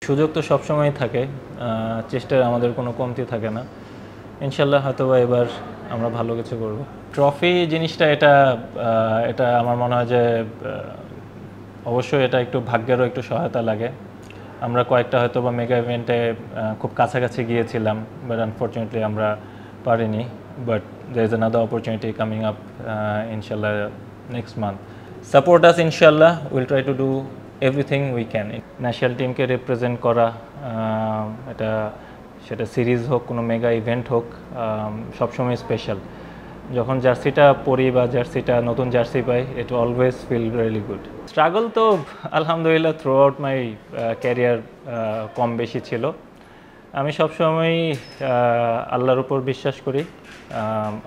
সুযোগ তো সবসময়ই থাকে, চেষ্টার আমাদের কোনো কমতি থাকে না। ইনশাল্লাহ হয়তোবা এবার আমরা ভালো কিছু করব। ট্রফি জিনিসটা এটা আমার মনে হয় যে অবশ্যই এটা একটু ভাগ্যেরও একটু সহায়তা লাগে। আমরা কয়েকটা হয়তোবা মেগা ইভেন্টে খুব কাছাকাছি গিয়েছিলাম, বাট আনফর্চুনেটলি আমরা পারিনি। But there is another opportunity coming up, inshallah, next month. Support us, inshallah. We'll try to do everything we can. National টিমকে রিপ্রেজেন্ট করা, এটা সেটা সিরিজ হোক, কোনো মেগা ইভেন্ট হোক, সবসময় স্পেশাল। যখন জার্সিটা পরি বা জার্সিটা নতুন জার্সি পাই, it always feel really good. Struggle তো আলহামদুলিল্লাহ থ্রু আউট মাই ক্যারিয়ার কম বেশি ছিল। আমি সবসময়ই আল্লাহর উপর বিশ্বাস করি,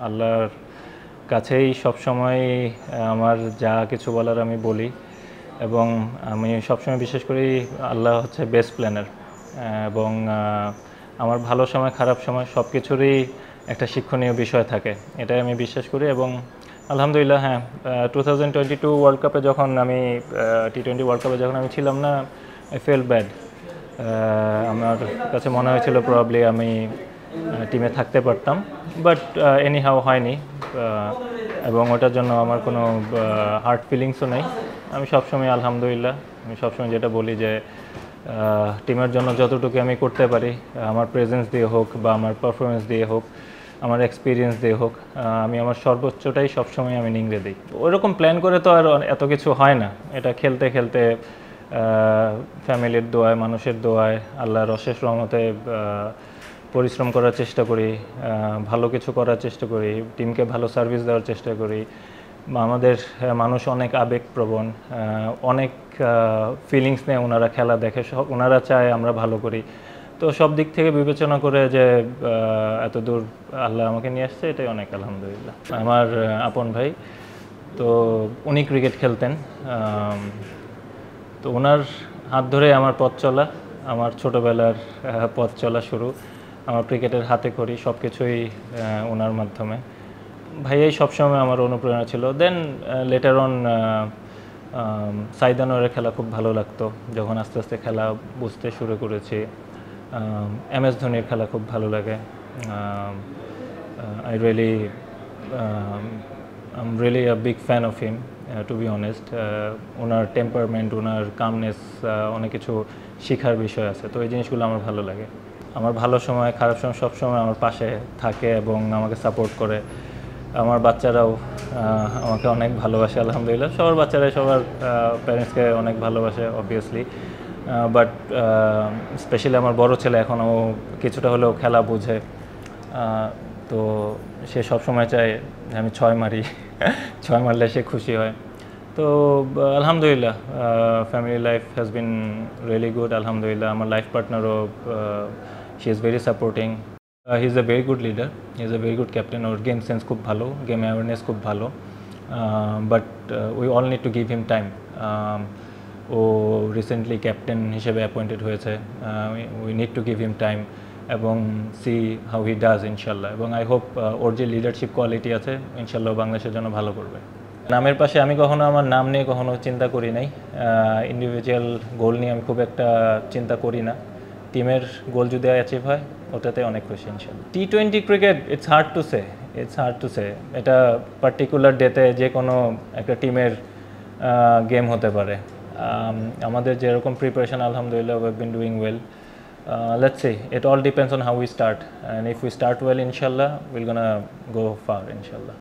আল্লাহর কাছেই সবসময় আমার যা কিছু বলার আমি বলি, এবং আমি সবসময় বিশ্বাস করি আল্লাহ হচ্ছে বেস্ট প্ল্যানার, এবং আমার ভালো সময় খারাপ সময় সব কিছুরই একটা শিক্ষণীয় বিষয় থাকে, এটাই আমি বিশ্বাস করি। এবং আলহামদুলিল্লাহ, হ্যাঁ, 2022 ওয়ার্ল্ড কাপে যখন আমি T20 ওয়ার্ল্ড কাপে যখন আমি ছিলাম না, আই ফেল ব্যাড। আমার কাছে মনে হয়েছিল প্রবাবলি আমি টিমে থাকতে পারতাম, বাট এনি হাউ হয়নি, এবং ওটার জন্য আমার কোনো হার্ট ফিলিংসও নেই। আমি সবসময় আলহামদুলিল্লাহ, আমি সবসময় যেটা বলি যে টিমের জন্য যতটুকু আমি করতে পারি, আমার প্রেজেন্স দিয়ে হোক বা আমার পারফরমেন্স দিয়ে হোক, আমার এক্সপিরিয়েন্স দিয়ে হোক, আমি আমার সর্বোচ্চটাই সবসময় আমি নিংড়ে দিই। ওইরকম প্ল্যান করে তো আর এত কিছু হয় না, এটা খেলতে খেলতে ফ্যামিলির দোয়ায়, মানুষের দোয়ায়, আল্লাহর অশেষ রহমতে পরিশ্রম করার চেষ্টা করি, ভালো কিছু করার চেষ্টা করি, টিমকে ভালো সার্ভিস দেওয়ার চেষ্টা করি। আমাদের মানুষ অনেক আবেগপ্রবণ, অনেক ফিলিংস নিয়ে ওনারা খেলা দেখে, ওনারা চায় আমরা ভালো করি। তো সব দিক থেকে বিবেচনা করে যে এত দূর আল্লাহ আমাকে নিয়ে আসছে, এটাই অনেক আলহামদুলিল্লাহ। আমার আপন ভাই, তো উনি ক্রিকেট খেলতেন, তো ওনার হাত ধরে আমার পথ চলা, আমার ছোটোবেলার পথ চলা শুরু। আমার ক্রিকেটের হাতে করি সব কিছুই ওনার মাধ্যমে। ভাইয়াই সবসময় আমার অনুপ্রেরণা ছিল। দেন লেটার অন সাইদ আনোয়ারের খেলা খুব ভালো লাগতো, যখন আস্তে আস্তে খেলা বুঝতে শুরু করেছি। MS ধোনির খেলা খুব ভালো লাগে। I'm really a big fan of him, to be honest. Owner temperament, owner calmness, অনেক কিছু শেখার বিষয় আছে, তো এই জিনিসগুলো আমার ভালো লাগে। আমার ভালো সময় খারাপ সময় সবসময় আমার পাশে থাকে এবং আমাকে সাপোর্ট করে। আমার বাচ্চারাও আমাকে অনেক ভালোবাসে আলহামদুলিল্লাহ। সবার বাচ্চারাই সবার প্যারেন্টসকে অনেক ভালোবাসে অবভিয়াসলি, বাট স্পেশালি আমার বড় ছেলে এখনও কিছুটা হলেও খেলা বুঝে, তো সে সবসময় চায় আমি 6 মারি, 6 মারলে সে খুশি হয়। তো আলহামদুলিল্লাহ, family life has been really good আলহামদুলিল্লাহ। আমার লাইফ পার্টনারও she is very supporting. He is a very good leader, he is a very good captain. ওর গেম সেন্স খুব ভালো, গেম অ্যাওয়ারনেস খুব ভালো, but we all need to give him time. ও recently captain হিসেবে appointed হয়েছে, we need to give him time এবং see how he does ইনশাল্লাহ। এবং আই হোপ ওর যে লিডারশিপ কোয়ালিটি আছে ইনশাল্লাহ বাংলাদেশের জন্য ভালো করবে। নামের পাশে আমি কখনো আমার নাম নিয়ে কখনো চিন্তা করি নাই, ইন্ডিভিজুয়াল গোল নিয়ে আমি খুব একটা চিন্তা করি না। টিমের গোল যদি অ্যাচিভ হয় ওটাতে অনেক খুশি ইনশাল্লাহ। T20 cricket it's hard to say. এটা পার্টিকুলার ডেতে যে কোনো একটা টিমের গেম হতে পারে। আমাদের যেরকম প্রিপারেশন আলহামদুলিল্লাহ we have been doing well. Let's see, it all depends on how we start, and if we start well inshallah we're gonna go far inshallah.